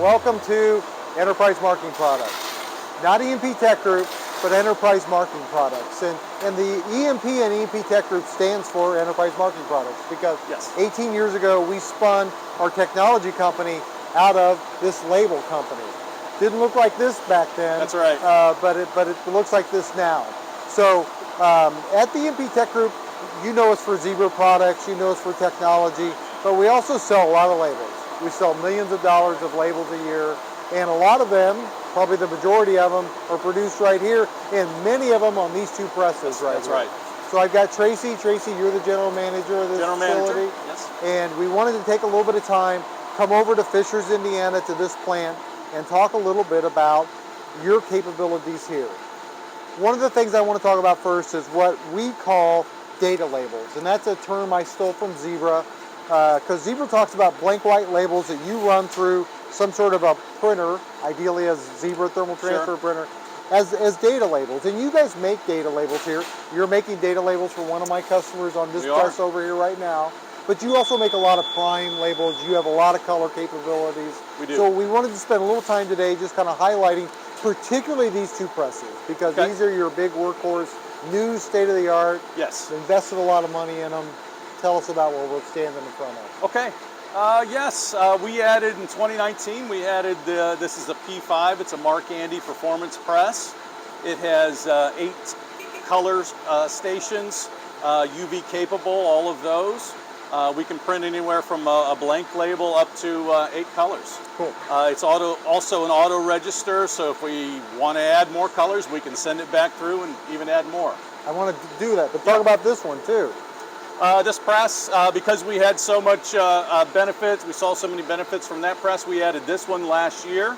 Welcome to Enterprise Marketing Products. Not EMP Tech Group, but Enterprise Marketing Products. And the EMP and EMP Tech Group stands for Enterprise Marketing Products because 18 years ago we spun our technology company out of this label company. Didn't look like this back then. That's right. But it looks like this now. So at the EMP Tech Group, you know us for Zebra products, you know us for technology, but we also sell a lot of labels. We sell millions of dollars of labels a year, and a lot of them, probably the majority of them, are produced right here, and many of them on these two presses right here. That's right. So I've got Tracy. Tracy, you're the general manager of this facility. Yes. And we wanted to take a little bit of time, come over to Fishers, Indiana to this plant and talk a little bit about your capabilities here. One of the things I want to talk about first is what we call data labels, and that's a term I stole from Zebra, because Zebra talks about blank white labels that you run through some sort of a printer, ideally a Zebra thermal transfer printer, as data labels. And you guys make data labels here. You're making data labels for one of my customers on this press over here right now. But you also make a lot of prime labels. You have a lot of color capabilities. We do. So we wanted to spend a little time today just kind of highlighting particularly these two presses, because these are your big workhorse, new state-of-the-art. Yes. Invested a lot of money in them. Tell us about what we're standing in front of. Okay. Yes, we added in 2019, we added this is a P5, it's a Mark Andy performance press. It has 8 colors stations, UV capable, all of those. We can print anywhere from a blank label up to 8 colors. Cool. It's also an auto register, so if we want to add more colors, we can send it back through and even add more. I want to do that, but talk about this one too. This press, because we had so much benefits, we saw so many benefits from that press, we added this one last year.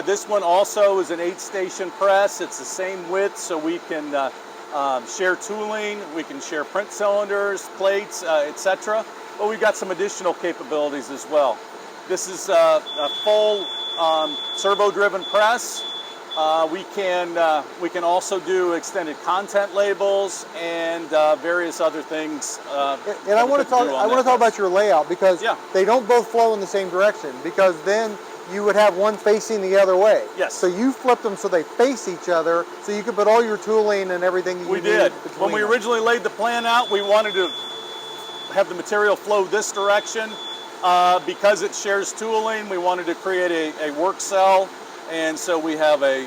This one also is an 8-station press. It's the same width, so we can share tooling, we can share print cylinders, plates, etc. But we've got some additional capabilities as well. This is a full servo-driven press. We can also do extended content labels and various other things. And I want to talk about your layout, because they don't both flow in the same direction, because then you would have one facing the other way. Yes. So you flip them so they face each other, so you could put all your tooling and everything you need between When we originally laid the plan out, we wanted to have the material flow this direction. Because it shares tooling, we wanted to create a work cell. And so we have a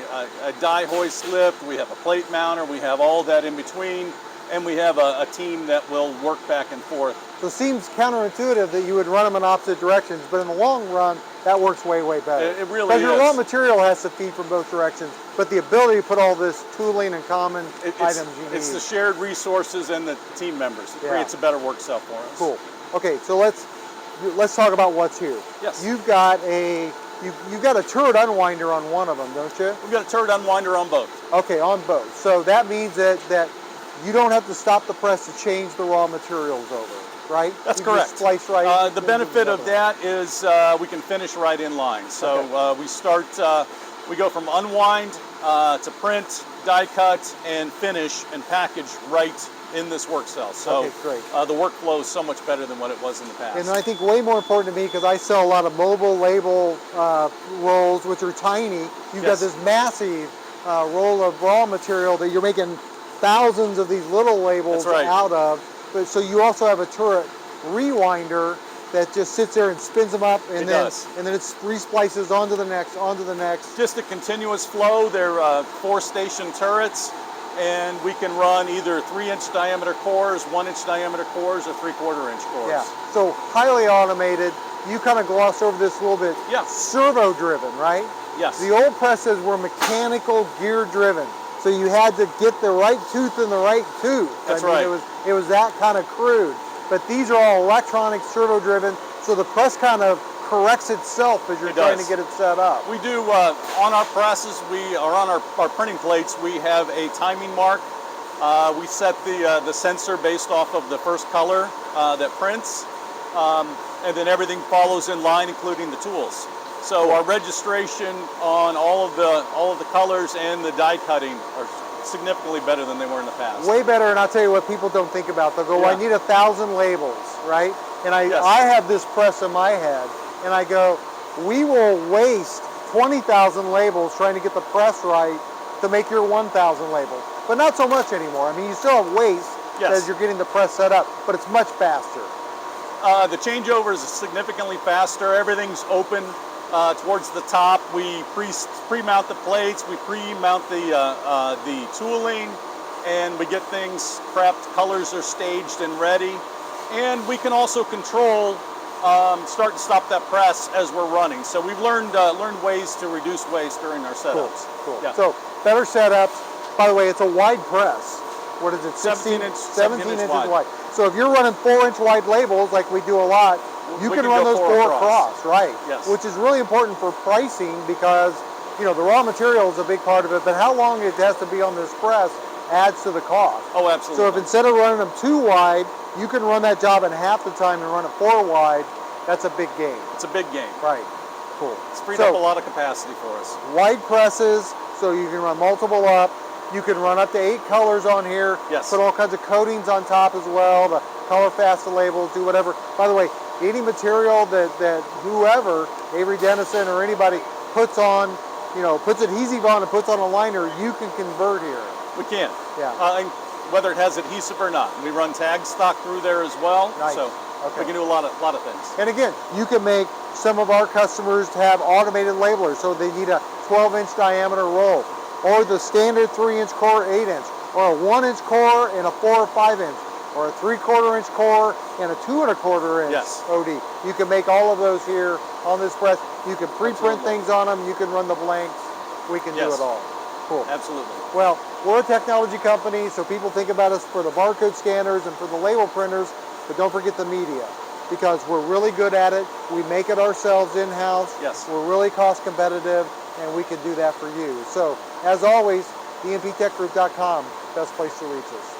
die hoist lift, we have a plate mounter, we have all that in between, and we have a team that will work back and forth. So it seems counterintuitive that you would run them in opposite directions, but in the long run, that works way, way better. It really is. Because your raw material has to feed from both directions, but the ability to put all this tooling and common items you need. It's the shared resources and the team members. It creates a better work cell for us. Cool. Okay, so let's talk about what's here. Yes. You've got You've got a turret unwinder on one of them, don't you? We've got a turret unwinder on both. Okay, on both. So that means that you don't have to stop the press to change the raw materials over, right? That's you correct. Just splice right. The benefit of that is we can finish right in line. So we go from unwind to print, die cut, and finish and package right in this work cell. So great. The workflow is so much better than what it was in the past. And I think way more important to me, because I sell a lot of mobile label rolls, which are tiny. You've got this massive roll of raw material that you're making thousands of these little labels out of. But so you also have a turret rewinder that just sits there and spins them up, and then it resplices onto the next. Just a continuous flow. They're 4-station turrets. And we can run either 3-inch diameter cores, 1-inch diameter cores, or 3/4-inch cores. Yeah, so highly automated. You kind of glossed over this a little bit. Yeah. Servo-driven, right? Yes. The old presses were mechanical, gear-driven. So you had to get the right tooth in the right tooth. That's right. It was that kind of crude. But these are all electronic, servo-driven, so the press kind of corrects itself as you're trying to get it set up. We do, on our presses, on our printing plates, we have a timing mark. We set the sensor based off of the first color that prints, and then everything follows in line, including the tools. So our registration on all of the colors and the die cutting are significantly better than they were in the past. Way better, and I'll tell you what people don't think about. They'll go, well, I need 1,000 labels, right? And I have this press in my head, and I go, we will waste 20,000 labels trying to get the press right to make your 1,000 label. But not so much anymore. I mean, you still have waste as you're getting the press set up, but it's much faster. The changeover is significantly faster. Everything's open towards the top. We pre-mount the plates, we pre-mount the tooling, and we get things prepped. Colors are staged and ready. And we can also control start and stop that press as we're running. So we've learned ways to reduce waste during our setups. Cool. Yeah. So better setups. By the way, it's a wide press. What is it? 17 inches wide. So if you're running 4-inch wide labels like we do a lot, you can run those 4 across, right? Yes. Which is really important for pricing because the raw material is a big part of it, but how long it has to be on this press adds to the cost. Oh, absolutely. So if instead of running them 2 wide, you can run that job in half the time and run it 4 wide, that's a big gain. It's a big gain. Right. Cool. It's freed up a lot of capacity for us. Wide presses, so you can run multiple up. You can run up to 8 colors on here. Yes. Put all kinds of coatings on top as well, to color fast the labels, do whatever. By the way, any material that whoever, Avery Dennison or anybody, puts on, puts adhesive on and puts on a liner, you can convert here. We can. Yeah. And whether it has adhesive or not. We run tag stock through there as well. Nice. So we can do a lot of things. And again, you can make some of our customers have automated labelers, so they need a 12-inch diameter roll, or the standard 3-inch core, 8-inch, or a 1-inch core and a 4 or 5-inch, or a 3/4-inch core and a 2 1/4-inch OD. You can make all of those here on this press. You can pre-print things on them. You can run the blanks. We can do it all. Cool. Absolutely. Well, we're a technology company, so people think about us for the barcode scanners and for the label printers, but don't forget the media, because we're really good at it. We make it ourselves in-house. Yes. We're really cost competitive, and we can do that for you. So, as always, EMPTechGroup.com, best place to reach us.